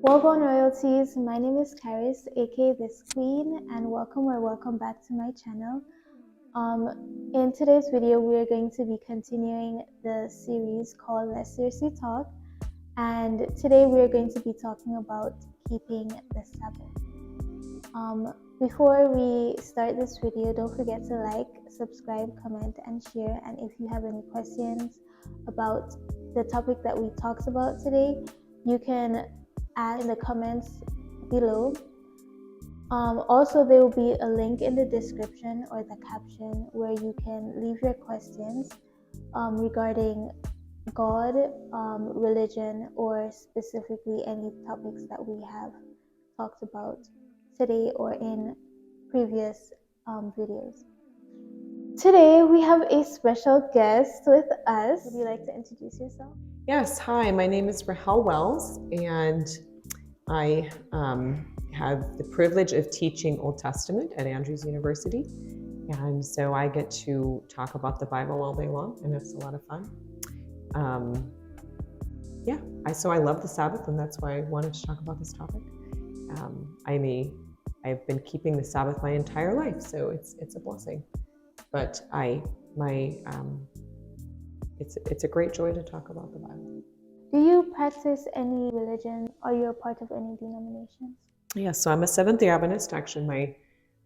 Welcome Royalties, my name is Karis, aka this Queen, and welcome back to my channel. In today's video, we are going to be continuing the series called Let's Seriously Talk, and today we are going to be talking about keeping the Sabbath. Before we start this video, don't forget to like, subscribe, comment, and share, and if you have any questions about the topic that we talked about today, you can add in the comments below. Also, there will be a link in the description or the caption where you can leave your questions regarding God, religion, or specifically any topics that we have talked about today or in previous videos. Today we have a special guest with us. Would you like to introduce yourself? Yes, hi, my name is Rahel Wells, and I have the privilege of teaching Old Testament at Andrews University. And so I get to talk about the Bible all day long, and it's a lot of fun. So I love the Sabbath, and that's why I wanted to talk about this topic. I've been keeping the Sabbath my entire life, so it's a blessing. But it's a great joy to talk about the Bible. Do you practice any religion? Are you a part of any denominations? Yeah, so I'm a Seventh-day Adventist. Actually,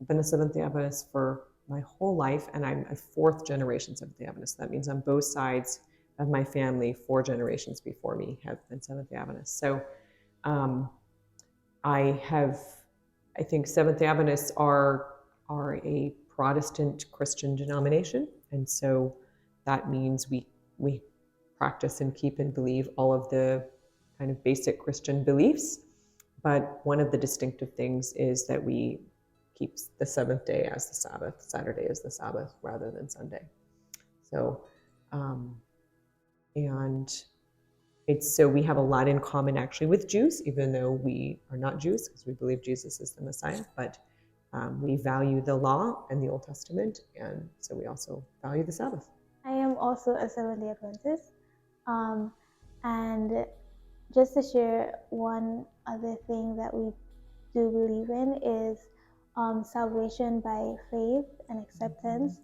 I've been a Seventh-day Adventist for my whole life, and I'm a fourth generation Seventh-day Adventist. That means on both sides of my family, 4 generations before me have been Seventh-day Adventists. So I think Seventh-day Adventists are a Protestant Christian denomination, and so that means we practice and keep and believe all of the kind of basic Christian beliefs. But one of the distinctive things is that we keep the seventh day as the Sabbath, Saturday as the Sabbath, rather than Sunday. So, so we have a lot in common actually with Jews, even though we are not Jews because we believe Jesus is the Messiah. But we value the law and the Old Testament, and so we also value the Sabbath. I am also a Seventh-day Adventist, and just to share one other thing that we do believe in is salvation by faith and acceptance,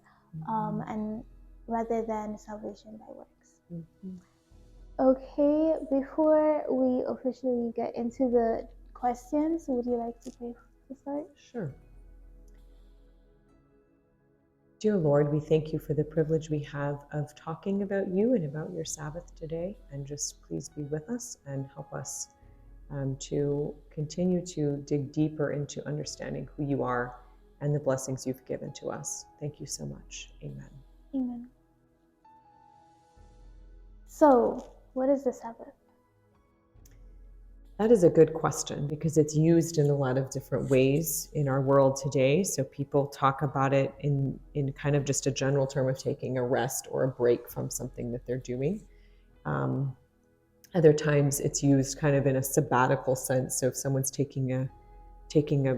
and rather than salvation by works. Mm-hmm. Okay, before we officially get into the questions, would you like to pray to start? Sure. Dear Lord, we thank you for the privilege we have of talking about you and about your Sabbath today, and just please be with us and help us to continue to dig deeper into understanding who you are and the blessings you've given to us. Thank you so much. Amen. Amen. So, what is the Sabbath? That is a good question because it's used in a lot of different ways in our world today. So people talk about it in kind of just a general term of taking a rest or a break from something that they're doing. Other times it's used kind of in a sabbatical sense. So if someone's taking a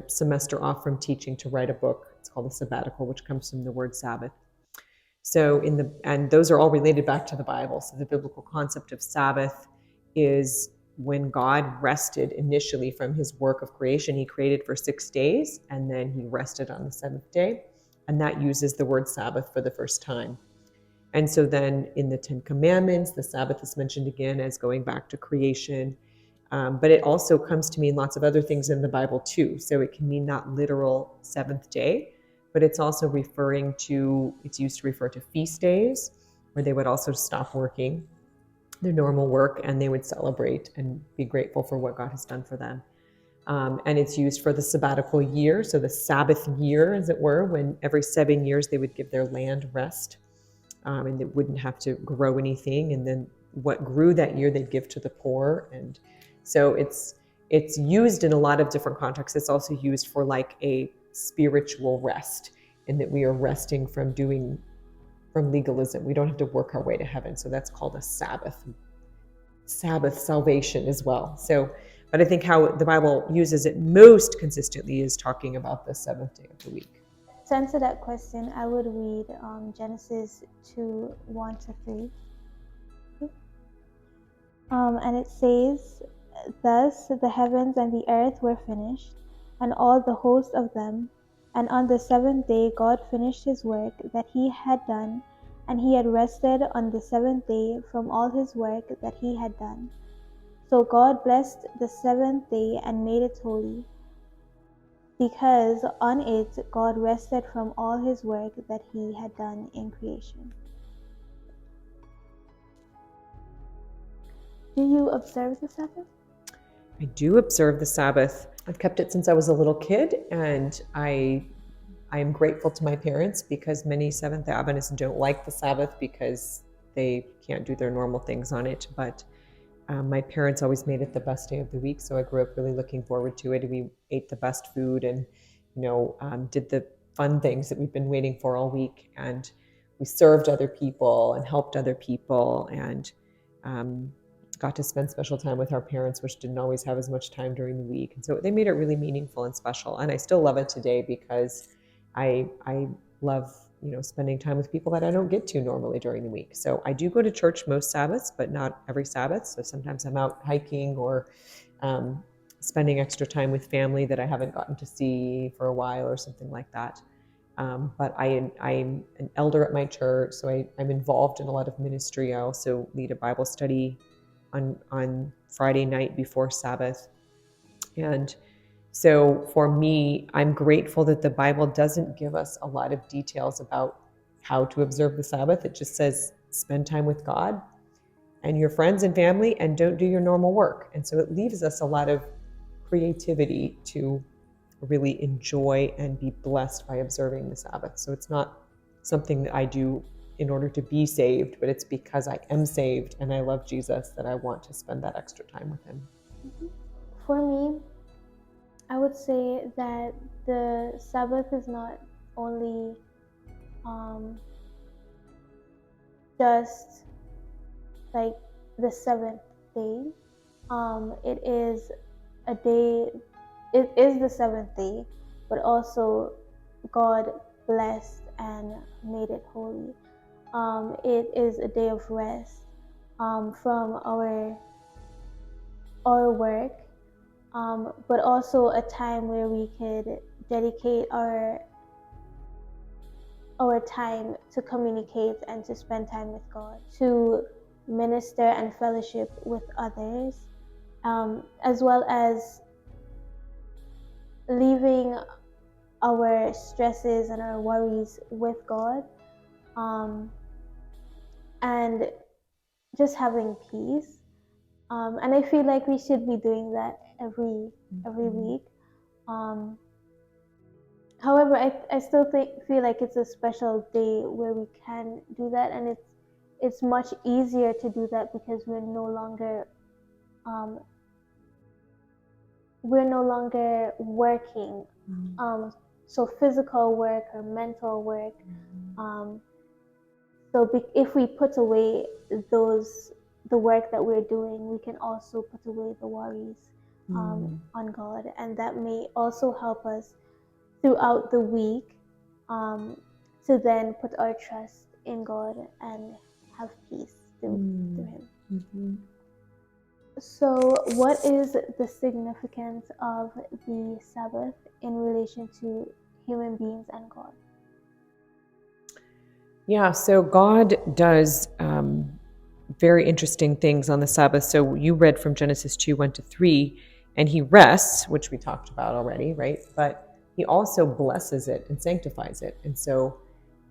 semester off from teaching to write a book, it's called a sabbatical, which comes from the word Sabbath. So and those are all related back to the Bible. So the biblical concept of Sabbath is when God rested initially from his work of creation. He created for 6 days, and then he rested on the 7th day. And that uses the word Sabbath for the first time. And so then in the 10 Commandments, the Sabbath is mentioned again as going back to creation. But it also comes to mean lots of other things in the Bible too. So it can mean not literal 7th day, but it's also it's used to refer to feast days, where they would also stop working their normal work and they would celebrate and be grateful for what God has done for them. And it's used for the sabbatical year, so the Sabbath year, as it were, when every 7 years they would give their land rest, and they wouldn't have to grow anything. And then what grew that year, they'd give to the poor. And so it's used in a lot of different contexts. It's also used for like a spiritual rest, in that we are resting from legalism. We don't have to work our way to heaven. So that's called a Sabbath salvation as well. So, but I think how the Bible uses it most consistently is talking about the 7th day of the week. To answer that question, I would read Genesis 2:1-3. And it says, Thus the heavens and the earth were finished, and all the host of them. And on the seventh day God finished his work that he had done, and he had rested on the seventh day from all his work that he had done. So God blessed the seventh day and made it holy, because on it God rested from all his work that he had done in creation. Do you observe the Sabbath? I do observe the Sabbath. I've kept it since I was a little kid, and I am grateful to my parents, because many Seventh Adventists don't like the Sabbath because they can't do their normal things on it. But my parents always made it the best day of the week, so I grew up really looking forward to it. We ate the best food, and did the fun things that we've been waiting for all week, and we served other people and helped other people, and got to spend special time with our parents, which didn't always have as much time during the week. And so they made it really meaningful and special. And I still love it today, because I love spending time with people that I don't get to normally during the week. So I do go to church most Sabbaths, but not every Sabbath. So sometimes I'm out hiking, or spending extra time with family that I haven't gotten to see for a while, or something like that. But I'm an elder at my church, so I'm involved in a lot of ministry. I also lead a Bible study on Friday night before Sabbath. And so for me, I'm grateful that the Bible doesn't give us a lot of details about how to observe the Sabbath. It just says, spend time with God and your friends and family, and don't do your normal work. And so it leaves us a lot of creativity to really enjoy and be blessed by observing the Sabbath. So it's not something that I do in order to be saved, but it's because I am saved and I love Jesus that I want to spend that extra time with him. For me, I would say that the Sabbath is not only just like the seventh day. It is a day, it is the seventh day, but also God blessed and made it holy. It is a day of rest from our work, but also a time where we could dedicate our time to communicate and to spend time with God, to minister and fellowship with others, as well as leaving our stresses and our worries with God, and just having peace. And I feel like we should be doing that every week. However, I still feel like it's a special day where we can do that, and it's much easier to do that because we're no longer working. So physical work or mental work. So if we put away the work that we're doing, we can also put away the worries on God, and that may also help us throughout the week to then put our trust in God and have peace through Him. So, what is the significance of the Sabbath in relation to human beings and God? Yeah, so God does very interesting things on the Sabbath. So you read from Genesis 2:1-3, and he rests, which we talked about already, right? But he also blesses it and sanctifies it. And so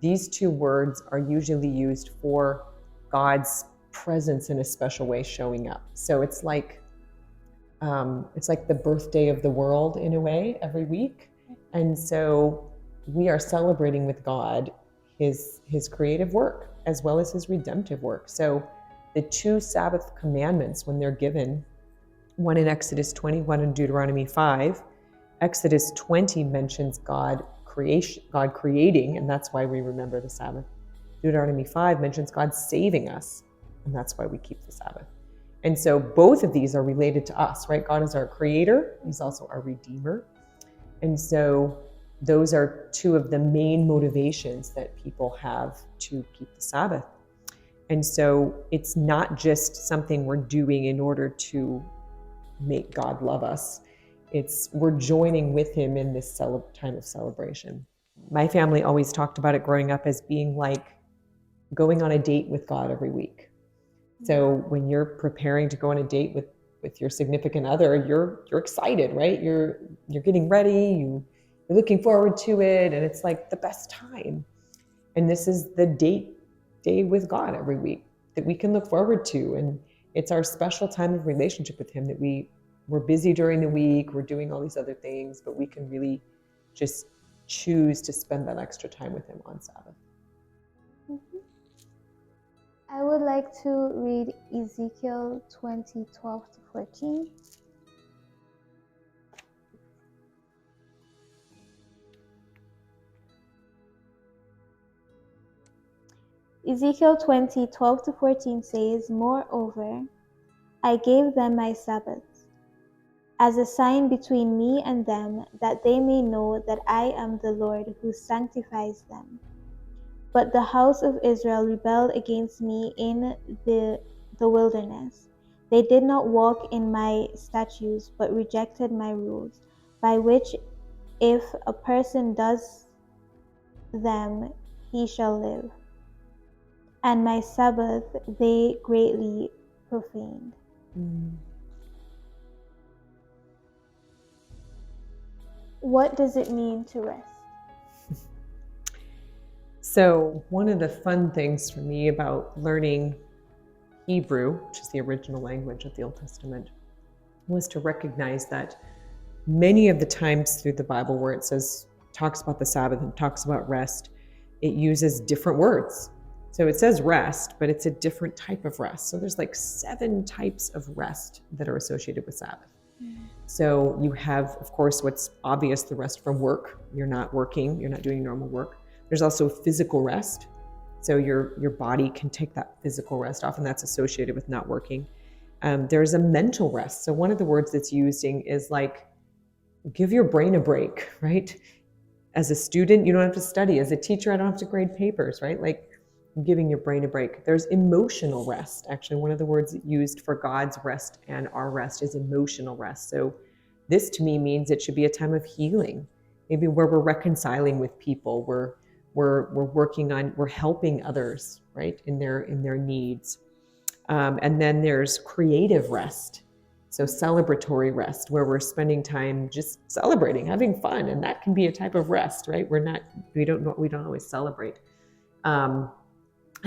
these two words are usually used for God's presence in a special way showing up. So it's like the birthday of the world in a way every week. And so we are celebrating with God his creative work as well as his redemptive work. So the two Sabbath commandments, when they're given, one in Exodus 20, one in Deuteronomy 5, Exodus 20 mentions God creating, and that's why we remember the Sabbath. Deuteronomy 5 mentions God saving us, and that's why we keep the Sabbath. And so both of these are related to us, right? God is our creator. He's also our redeemer. And so those are two of the main motivations that people have to keep the Sabbath. And so it's not just something we're doing in order to make God love us. We're joining with him in this time of celebration. My family always talked about it growing up as being like going on a date with God every week. So when you're preparing to go on a date with your significant other, you're excited, right? You're getting ready, you're looking forward to it, and it's like the best time. And this is the day with God every week that we can look forward to. And it's our special time of relationship with him that we're busy during the week, we're doing all these other things, but we can really just choose to spend that extra time with him on Sabbath. Mm-hmm. I would like to read Ezekiel 20:12-14. Ezekiel 20:12-14 says, "Moreover, I gave them my Sabbaths, as a sign between me and them, that they may know that I am the Lord who sanctifies them. But the house of Israel rebelled against me in the wilderness. They did not walk in my statutes, but rejected my rules, by which if a person does them, he shall live. And my Sabbath they greatly profaned." What does it mean to rest? So one of the fun things for me about learning Hebrew, which is the original language of the Old Testament, was to recognize that many of the times through the Bible where it talks about the Sabbath and talks about rest, it uses different words. So it says rest, but it's a different type of rest. So there's like 7 types of rest that are associated with Sabbath. So you have, of course, what's obvious, the rest from work. You're not working, you're not doing normal work. There's also physical rest. So your body can take that physical rest off, and that's associated with not working. There's a mental rest. So one of the words that's using is like, give your brain a break, right? As a student, you don't have to study. As a teacher, I don't have to grade papers, right? Like giving your brain a break. There's emotional rest. Actually, one of the words used for God's rest and our rest is emotional rest. So this to me means it should be a time of healing, maybe where we're reconciling with people, we're working on, we're helping others, right, in their needs. And then there's creative rest. So celebratory rest, where we're spending time just celebrating, having fun, and that can be a type of rest, right? We don't always celebrate.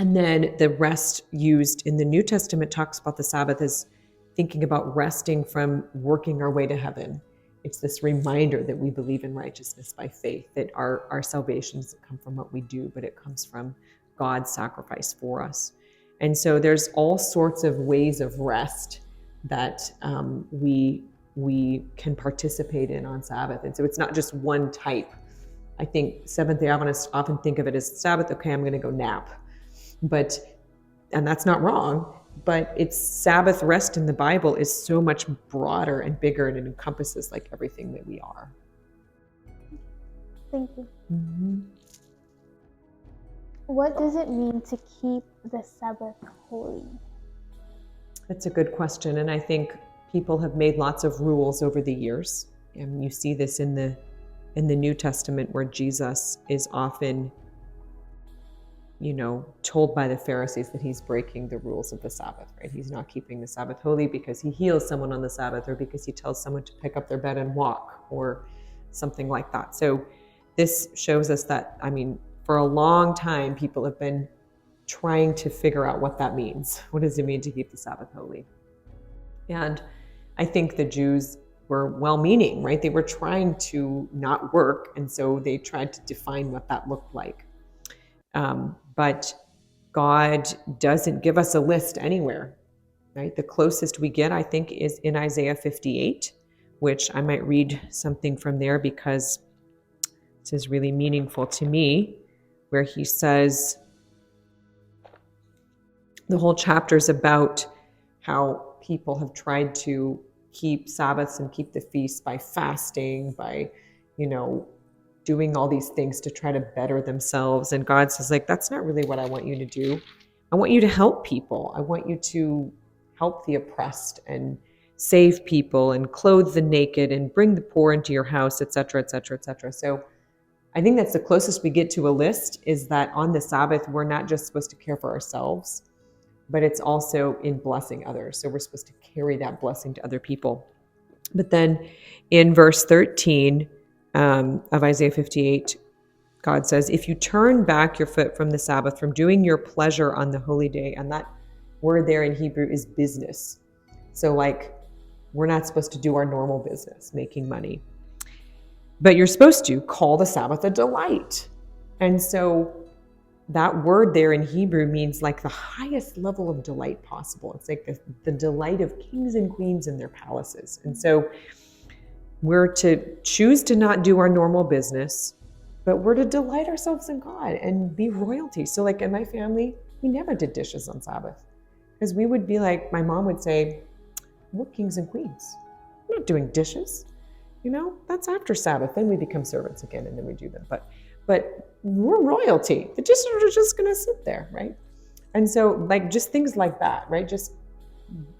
And then the rest used in the New Testament talks about the Sabbath as thinking about resting from working our way to heaven. It's this reminder that we believe in righteousness by faith, that our salvation doesn't come from what we do, but it comes from God's sacrifice for us. And so there's all sorts of ways of rest that we can participate in on Sabbath. And so it's not just one type. I think Seventh-day Adventists often think of it as Sabbath, okay, I'm going to go nap. And that's not wrong, but it's Sabbath rest in the Bible is so much broader and bigger, and it encompasses like everything that we are. Thank you. Mm-hmm. What does it mean to keep the Sabbath holy? That's a good question. And I think people have made lots of rules over the years. And you see this in the New Testament, where Jesus is often, told by the Pharisees that he's breaking the rules of the Sabbath, right? He's not keeping the Sabbath holy because he heals someone on the Sabbath, or because he tells someone to pick up their bed and walk, or something like that. So this shows us that, for a long time, people have been trying to figure out what that means. What does it mean to keep the Sabbath holy? And I think the Jews were well-meaning, right? They were trying to not work, and so they tried to define what that looked like. But God doesn't give us a list anywhere, right? The closest we get, I think, is in Isaiah 58, which I might read something from there because this is really meaningful to me, where he says, the whole chapter is about how people have tried to keep Sabbaths and keep the feasts by fasting, by, doing all these things to try to better themselves. And God says, that's not really what I want you to do. I want you to help people. I want you to help the oppressed and save people and clothe the naked and bring the poor into your house, etc., etc., etc. So I think that's the closest we get to a list, is that on the Sabbath, we're not just supposed to care for ourselves, but it's also in blessing others. So we're supposed to carry that blessing to other people. But then in verse 13 of Isaiah 58, God says, if you turn back your foot from the Sabbath, from doing your pleasure on the holy day, and that word there in Hebrew is business. So like, we're not supposed to do our normal business, making money. But you're supposed to call the Sabbath a delight. And so that word there in Hebrew means like the highest level of delight possible. It's like the delight of kings and queens in their palaces. And so we're to choose to not do our normal business, but we're to delight ourselves in God and be royalty. So like in my family, we never did dishes on Sabbath, because we would be like, my mom would say, we're kings and queens. We're not doing dishes. That's after Sabbath. Then we become servants again, and then we do them. But we're royalty. The dishes are just going to sit there, right? And so, like, just things like that, right? Just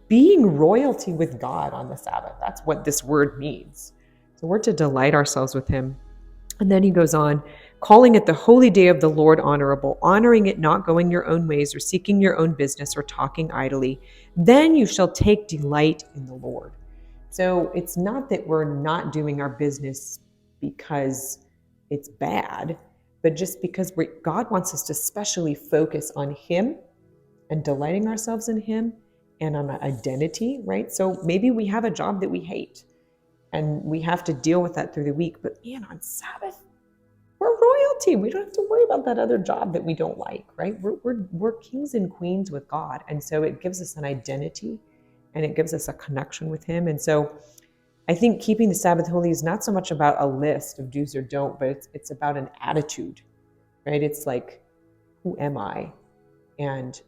being royalty with God on the Sabbath. That's what this word means. So we're to delight ourselves with Him. And then he goes on, calling it the holy day of the Lord honorable, honoring it, not going your own ways or seeking your own business or talking idly. Then you shall take delight in the Lord. So it's not that we're not doing our business because it's bad, but just because God wants us to specially focus on Him and delighting ourselves in Him and on our identity, right? So maybe we have a job that we hate and we have to deal with that through the week. But man, on Sabbath, we're royalty. We don't have to worry about that other job that we don't like, right? We're kings and queens with God. And so it gives us an identity and it gives us a connection with Him. And so I think keeping the Sabbath holy is not so much about a list of do's or don't, but it's about an attitude, right? It's like, who am I? And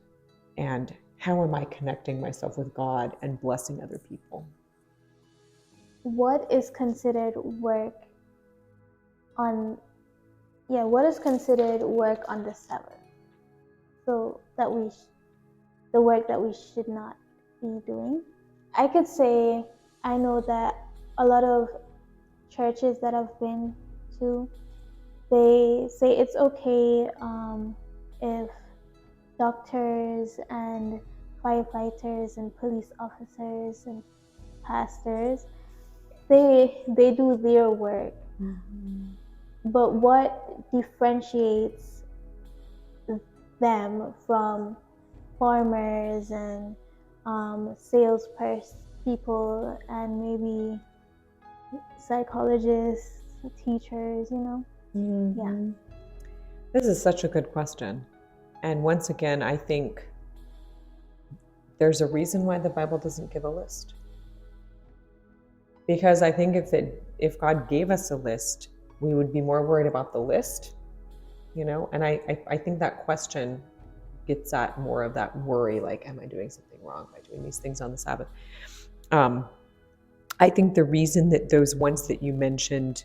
how am I connecting myself with God and blessing other people? What is considered work on the Sabbath? So that the work that we should not be doing. I could say, I know that a lot of churches that I've been to, they say it's okay if doctors and firefighters and police officers and pastors, they do their work. Mm-hmm. But what differentiates them from farmers and sales people and maybe psychologists, teachers, Mm-hmm. Yeah. This is such a good question. And once again, I think there's a reason why the Bible doesn't give a list. Because I think if God gave us a list, we would be more worried about the list, and I think that question gets at more of that worry, like, am I doing something wrong by doing these things on the Sabbath? I think the reason that those ones that you mentioned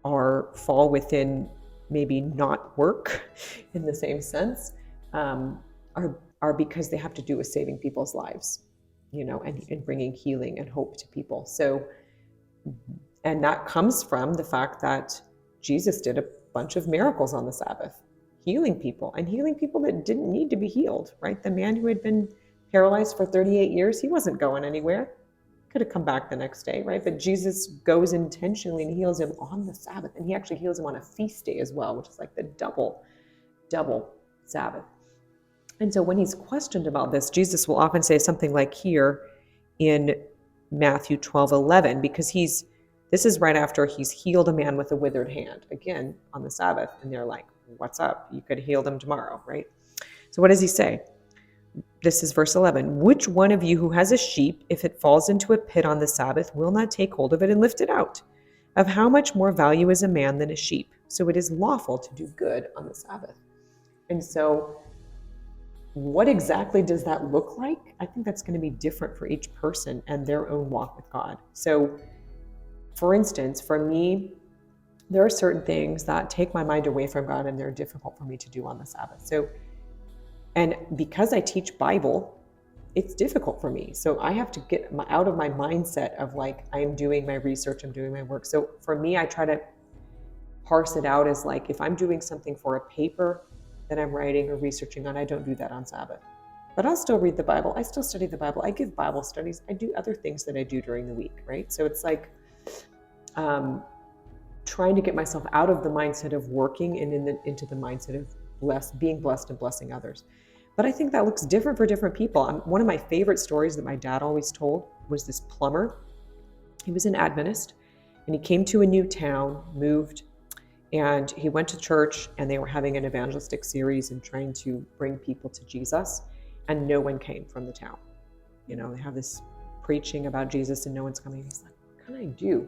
fall within maybe not work in the same sense are because they have to do with saving people's lives, and bringing healing and hope to people. So, and that comes from the fact that Jesus did a bunch of miracles on the Sabbath, healing people that didn't need to be healed, right? The man who had been paralyzed for 38 years, he wasn't going anywhere. Could have come back the next day, right? But Jesus goes intentionally and heals him on the Sabbath. And he actually heals him on a feast day as well, which is like the double Sabbath. And so when he's questioned about this, Jesus will often say something like here in Matthew 12:11, because this is right after he's healed a man with a withered hand, again, on the Sabbath. And they're like, what's up? You could heal them tomorrow, right? So what does he say? This is verse 11. Which one of you who has a sheep, if it falls into a pit on the Sabbath, will not take hold of it and lift it out? Of how much more value is a man than a sheep? So it is lawful to do good on the Sabbath. And so what exactly does that look like? I think that's going to be different for each person and their own walk with God. So for instance, for me, there are certain things that take my mind away from God and they're difficult for me to do on the Sabbath. So, and because I teach Bible, it's difficult for me. So I have to get out of my mindset of like, I'm doing my research, I'm doing my work. So for me, I try to parse it out as like, if I'm doing something for a paper that I'm writing or researching on, I don't do that on Sabbath. But I'll still read the Bible. I still study the Bible. I give Bible studies. I do other things that I do during the week, right? So it's like trying to get myself out of the mindset of working and into the mindset of being blessed and blessing others. But I think that looks different for different people. One of my favorite stories that my dad always told was this plumber. He was an Adventist, and he came to a new town, moved, and he went to church, and they were having an evangelistic series and trying to bring people to Jesus, and no one came from the town. They have this preaching about Jesus and no one's coming. He's like, what can I do?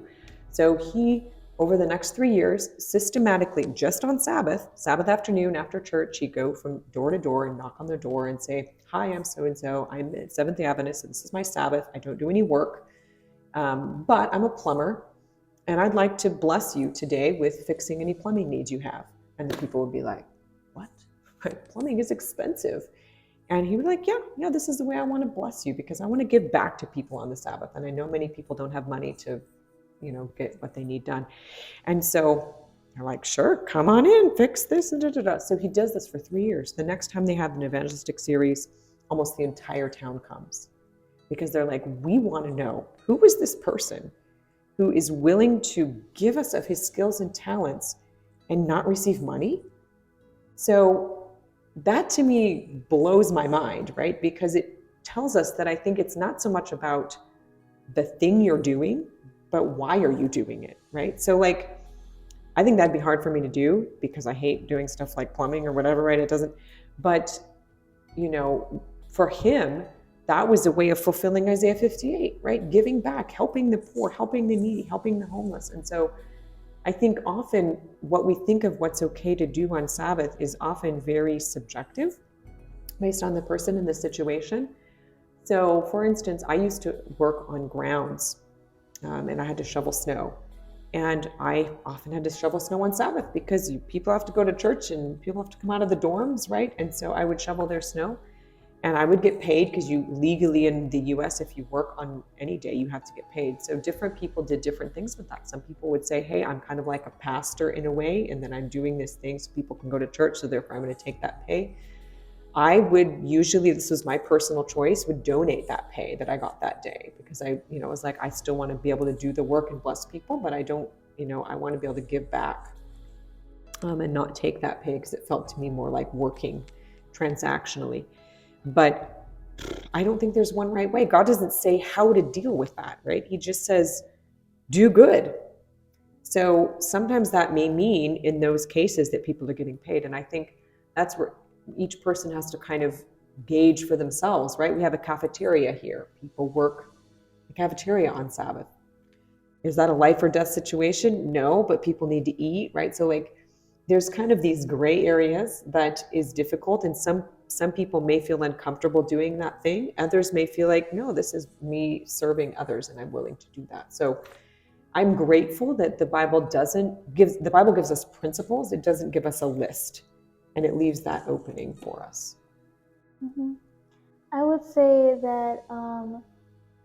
So he, over the next 3 years, systematically, just on Sabbath afternoon after church, he'd go from door to door and knock on their door and say, hi, I'm so-and-so. I'm at Seventh-day Adventist, so this is my Sabbath. I don't do any work, but I'm a plumber, and I'd like to bless you today with fixing any plumbing needs you have. And the people would be like, what? Plumbing is expensive. And he was like, yeah, this is the way I want to bless you, because I want to give back to people on the Sabbath. And I know many people don't have money to, get what they need done. And so they're like, sure, come on in, fix this. And So he does this for 3 years. The next time they have an evangelistic series, almost the entire town comes, because they're like, we want to know, who is this person who is willing to give us of his skills and talents and not receive money? So that to me blows my mind, right? Because it tells us that I think it's not so much about the thing you're doing, but why are you doing it, right? So like, I think that'd be hard for me to do because I hate doing stuff like plumbing or whatever, right? It doesn't, but for him, that was a way of fulfilling Isaiah 58, right? Giving back, helping the poor, helping the needy, helping the homeless. And so I think often what we think of what's okay to do on Sabbath is often very subjective based on the person and the situation. So for instance, I used to work on grounds and I had to shovel snow. And I often had to shovel snow on Sabbath because people have to go to church and people have to come out of the dorms, right? And so I would shovel their snow. And I would get paid because you legally in the US, if you work on any day, you have to get paid. So different people did different things with that. Some people would say, hey, I'm kind of like a pastor in a way, and then I'm doing this thing so people can go to church, so therefore I'm going to take that pay. I would usually, this was my personal choice, would donate that pay that I got that day because I was like, I still want to be able to do the work and bless people, but I don't, I want to be able to give back and not take that pay because it felt to me more like working transactionally. But I don't think there's one right way. God doesn't say how to deal with that, right? He just says, do good. So sometimes that may mean in those cases that people are getting paid. And I think that's where each person has to kind of gauge for themselves, right? We have a cafeteria here. People work the cafeteria on Sabbath. Is that a life or death situation? No, but people need to eat, right? So like there's kind of these gray areas that is difficult, and some people may feel uncomfortable doing that thing. Others may feel like, no, this is me serving others and I'm willing to do that. So I'm grateful that the Bible gives us principles. It doesn't give us a list, and it leaves that opening for us. Mm-hmm. I would say that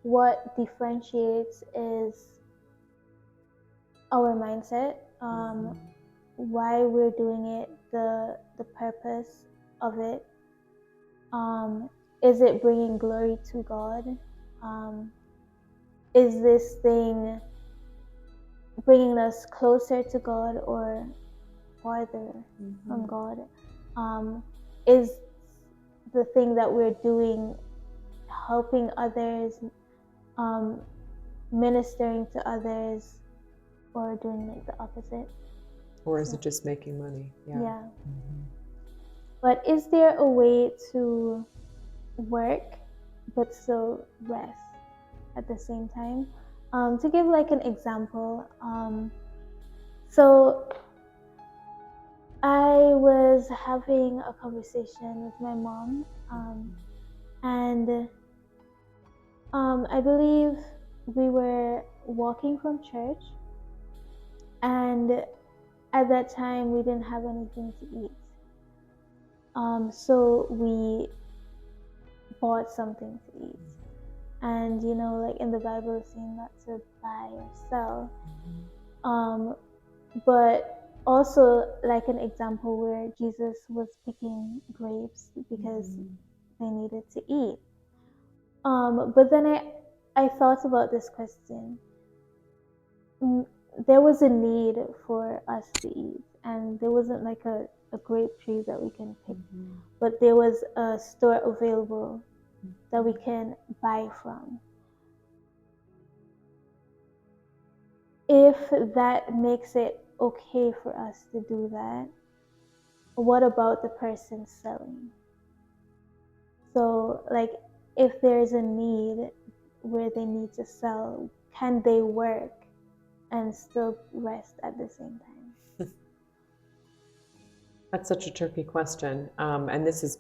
what differentiates is our mindset, why we're doing it, the purpose of it. Is it bringing glory to God? Is this thing bringing us closer to God or farther from God? Is the thing that we're doing helping others, ministering to others, or doing like the opposite? Or is it just making money? Yeah. Mm-hmm. But is there a way to work but still rest at the same time? To give like an example, so I was having a conversation with my mom, and I believe we were walking from church, and at that time we didn't have anything to eat. So we bought something to eat. And you know, like in the Bible, it's saying not to buy or sell. But also like an example where Jesus was picking grapes because they needed to eat. But then I thought about this question. There was a need for us to eat, and there wasn't like a grape tree that we can pick, but there was a store available that we can buy from. If that makes it okay for us to do that, what about the person selling? So, like, if there's a need where they need to sell, can they work and still rest at the same time? That's such a tricky question. And this is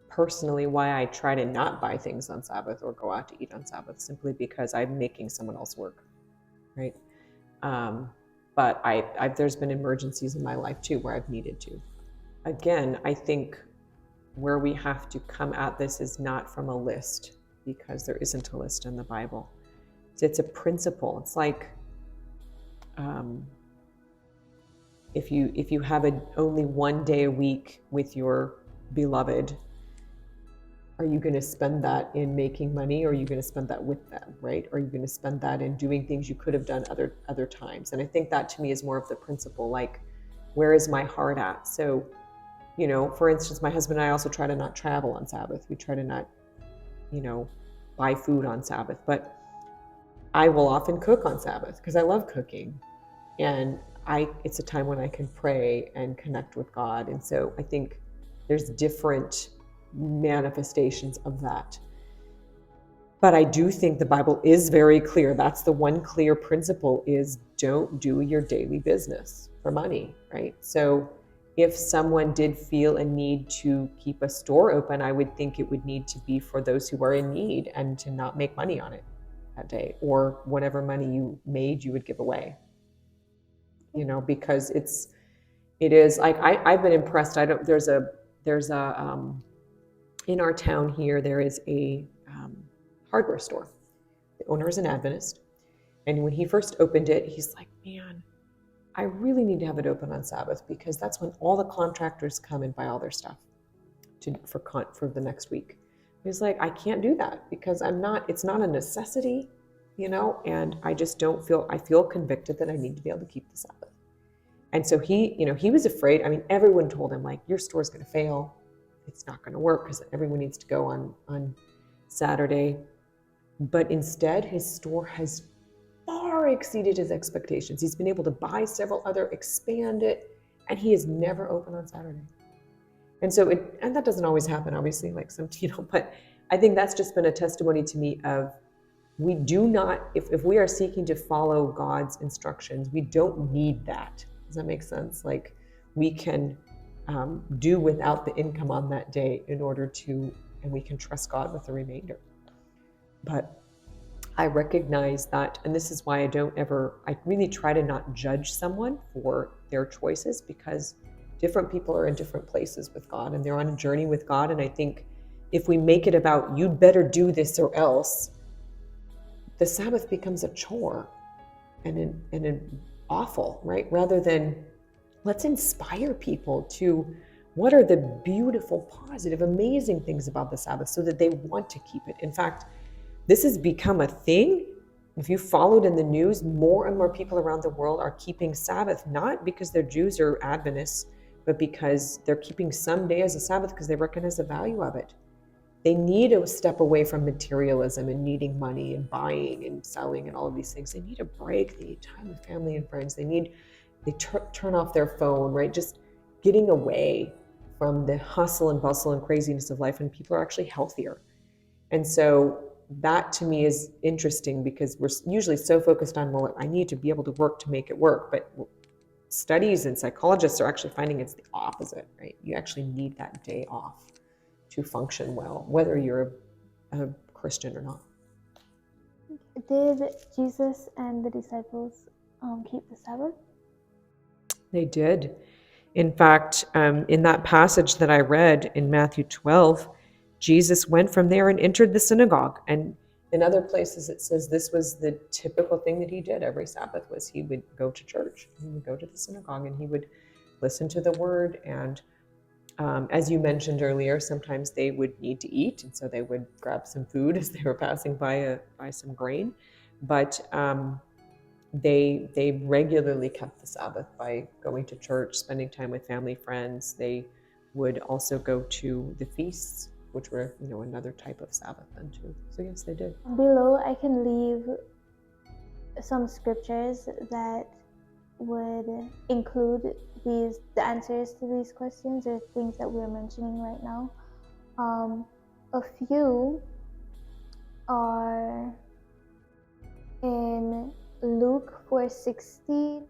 personally why I try to not buy things on Sabbath or go out to eat on Sabbath, simply because I'm making someone else work, right? But there's been emergencies in my life too where I've needed to. Again, I think where we have to come at this is not from a list, because there isn't a list in the Bible. It's a principle. It's like if you have only one day a week with your beloved, are you going to spend that in making money, or are you going to spend that with them, right? Or are you going to spend that in doing things you could have done other times? And I think that to me is more of the principle, like, where is my heart at? So, you know, for instance, my husband and I also try to not travel on Sabbath. We try to not, you know, buy food on Sabbath. But I will often cook on Sabbath because I love cooking. And it's a time when I can pray and connect with God. And so I think there's different manifestations of that. But I do think the Bible is very clear. That's the one clear principle, is don't do your daily business for money, right? So if someone did feel a need to keep a store open, I would think it would need to be for those who are in need and to not make money on it that day, or whatever money you made, you would give away. You know, because it is like, I've been impressed. There's a in our town here, there is a hardware store. The owner is an Adventist. And when he first opened it, he's like, man, I really need to have it open on Sabbath, because that's when all the contractors come and buy all their stuff for the next week. He's like, I can't do that because it's not a necessity, you know, and I just I feel convicted that I need to be able to keep the Sabbath. And so he was afraid. I mean, everyone told him, like, your store's going to fail. It's not going to work because everyone needs to go on Saturday. But instead, his store has far exceeded his expectations. He's been able to buy several other, expand it, and he is never open on Saturday. And so and that doesn't always happen, obviously, like some, you know, but I think that's just been a testimony to me of, we do not, if we are seeking to follow God's instructions, we don't need that. Does that make sense? Like, we can do without the income on that day in order to, and we can trust God with the remainder. But I recognize that, and this is why I really try to not judge someone for their choices, because different people are in different places with God and they're on a journey with God. And I think if we make it about, you'd better do this or else, the Sabbath becomes a chore and an awful, right? Rather than, let's inspire people to, what are the beautiful, positive, amazing things about the Sabbath, so that they want to keep it. In fact, this has become a thing. If you followed in the news, more and more people around the world are keeping Sabbath, not because they're Jews or Adventists, but because they're keeping some day as a Sabbath because they recognize the value of it. They need to step away from materialism and needing money and buying and selling and all of these things. They need a break. They need time with family and friends. They turn off their phone, right? Just getting away from the hustle and bustle and craziness of life, and people are actually healthier. And so that to me is interesting, because we're usually so focused on, well, I need to be able to work to make it work. But studies and psychologists are actually finding it's the opposite, right? You actually need that day off to function well, whether you're a Christian or not. Did Jesus and the disciples keep the Sabbath? They did. In fact, in that passage that I read in Matthew 12, Jesus went from there and entered the synagogue. And in other places, it says this was the typical thing that he did every Sabbath, was he would go to church. He would go to the synagogue and he would listen to the word. And as you mentioned earlier, sometimes they would need to eat, and so they would grab some food as they were passing by some grain. But they regularly kept the Sabbath by going to church, spending time with family, friends. They would also go to the feasts, which were, another type of Sabbath then too. So yes, they did. Below, I can leave some scriptures that would include the answers to these questions, or things that we're mentioning right now. A few are in Luke 4:16.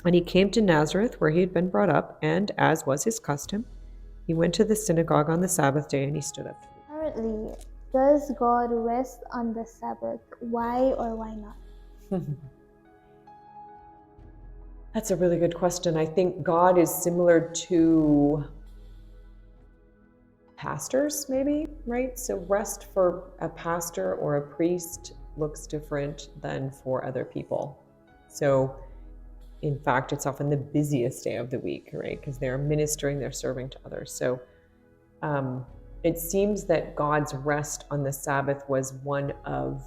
And he came to Nazareth, where he had been brought up, and as was his custom, he went to the synagogue on the Sabbath day, and he stood up. Currently, does God rest on the Sabbath? Why or why not? That's a really good question. I think God is similar to pastors, maybe, right? So rest for a pastor or a priest looks different than for other people. So in fact, it's often the busiest day of the week, right? Because they're ministering, they're serving to others. So it seems that God's rest on the Sabbath was one of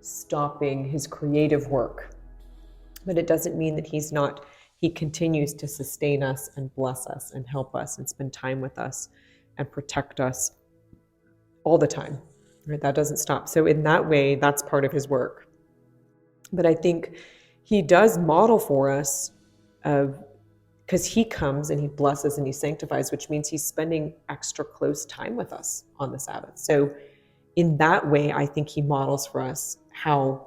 stopping his creative work. But it doesn't mean that he continues to sustain us and bless us and help us and spend time with us and protect us all the time, right? That doesn't stop. So in that way, that's part of his work. But I think he does model for us, because he comes and he blesses and he sanctifies, which means he's spending extra close time with us on the Sabbath. So in that way, I think he models for us how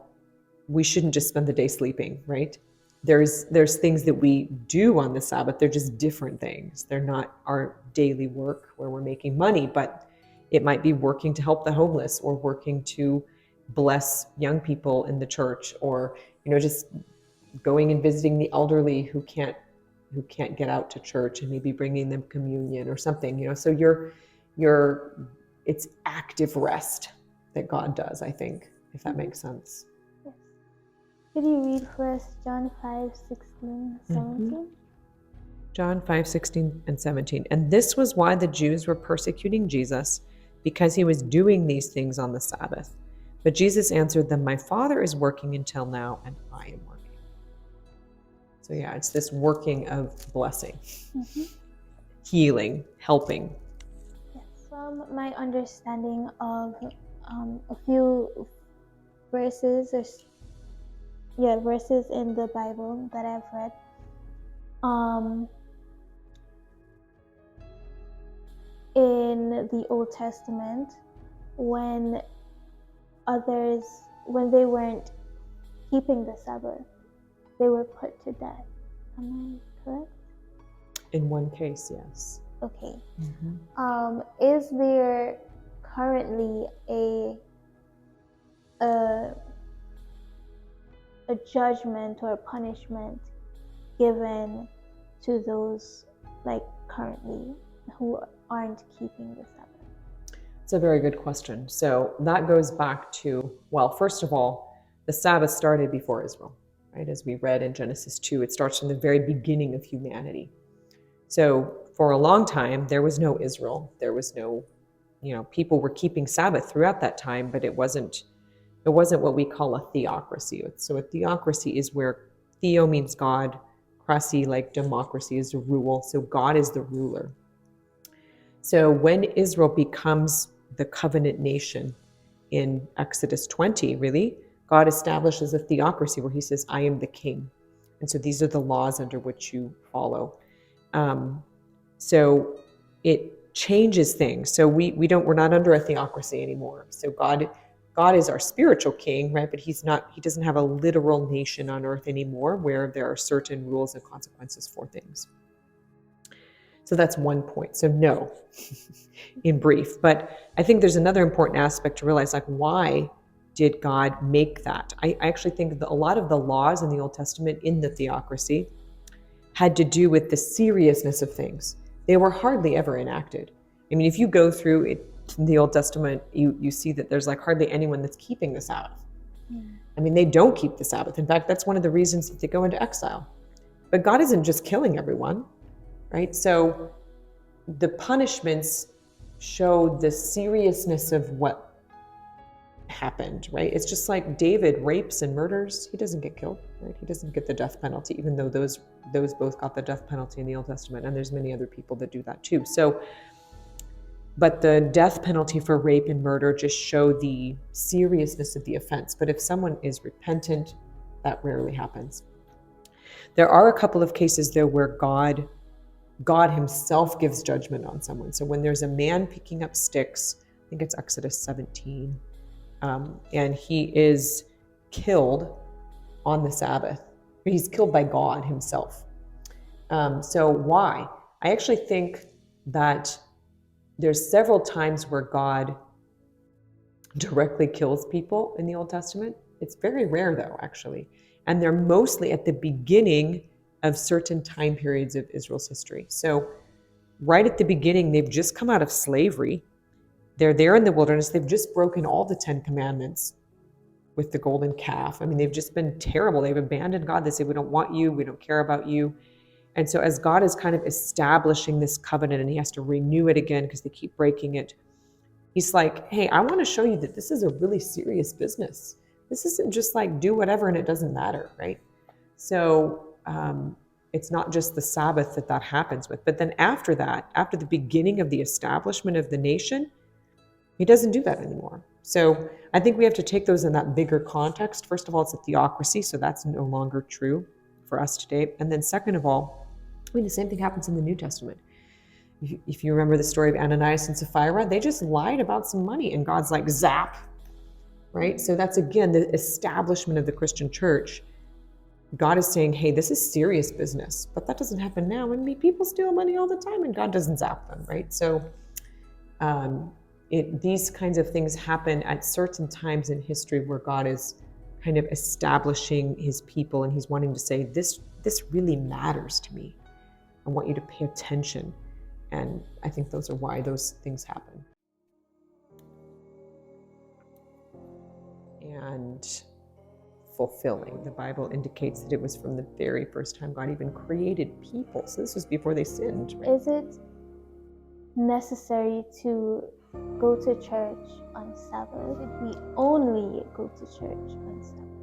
we shouldn't just spend the day sleeping, right? There's things that we do on the Sabbath. They're just different things. They're not our daily work where we're making money, but it might be working to help the homeless, or working to bless young people in the church, or just going and visiting the elderly who can't get out to church, and maybe bringing them communion or something. So it's active rest that God does, I think, if that makes sense. Yes. Could you read for us John 5:16, 17? John 5:16 and 17. And this was why the Jews were persecuting Jesus, because he was doing these things on the Sabbath. But Jesus answered them, my Father is working until now, and I am working. So yeah, it's this working of blessing, healing, helping. Yes. From my understanding of a few verses in the Bible that I've read, in the Old Testament, when they weren't keeping the Sabbath, they were put to death. Am I correct? In one case, yes. Okay. Is there currently a judgment or punishment given to those currently who aren't keeping the Sabbath? It's a very good question. So that goes back to, well, first of all, the Sabbath started before Israel, right? As we read in Genesis 2, it starts from the very beginning of humanity. So for a long time, there was no Israel. There was no, people were keeping Sabbath throughout that time, but it wasn't what we call a theocracy. So a theocracy is where theo means God, cracy, like democracy, is a rule. So God is the ruler. So when Israel becomes the covenant nation in Exodus 20, really, God establishes a theocracy where he says, I am the king. And so these are the laws under which you follow. So it changes things. So we're not under a theocracy anymore. So God is our spiritual king, right? But he doesn't have a literal nation on earth anymore where there are certain rules and consequences for things. So that's one point. So no, in brief. But I think there's another important aspect to realize, why did God make that? I actually think that a lot of the laws in the Old Testament in the theocracy had to do with the seriousness of things. They were hardly ever enacted. I mean, if you go through it in the Old Testament, you see that there's like hardly anyone that's keeping the Sabbath. I mean, they don't keep the Sabbath. In fact, that's one of the reasons that they go into exile. But God isn't just killing everyone, right? So the punishments show the seriousness of what happened, right? It's just like David rapes and murders. He doesn't get killed, right? He doesn't get the death penalty, even though those both got the death penalty in the Old Testament. And there's many other people that do that too. So, but the death penalty for rape and murder just show the seriousness of the offense. But if someone is repentant, that rarely happens. There are a couple of cases though where God himself gives judgment on someone. So when there's a man picking up sticks, I think it's Exodus 17, and he is killed on the Sabbath. He's killed by God himself. So why? I actually think that there's several times where God directly kills people in the Old Testament. It's very rare though, actually. And they're mostly at the beginning of certain time periods of Israel's history. So right at the beginning, they've just come out of slavery. They're there in the wilderness. They've just broken all the 10 commandments with the golden calf. I mean, they've just been terrible. They've abandoned God. They say, we don't want you. We don't care about you. And so as God is kind of establishing this covenant and he has to renew it again because they keep breaking it, he's like, hey, I want to show you that this is a really serious business. This isn't just like do whatever and it doesn't matter, right? So it's not just the Sabbath that happens with. But then after that, after the beginning of the establishment of the nation, he doesn't do that anymore. So I think we have to take those in that bigger context. First of all, it's a theocracy, so that's no longer true for us today. And then second of all, I mean, the same thing happens in the New Testament. If you remember the story of Ananias and Sapphira, they just lied about some money and God's like, zap, right? So that's, again, the establishment of the Christian church. God is saying, hey, this is serious business, but that doesn't happen now. I mean, people steal money all the time and God doesn't zap them, right? So these kinds of things happen at certain times in history where God is kind of establishing his people and he's wanting to say, this really matters to me. I want you to pay attention. And I think those are why those things happen. And fulfilling. The Bible indicates that it was from the very first time God even created people. So this was before they sinned. Right? Is it necessary to go to church on Sabbath? Should we only go to church on Sabbath?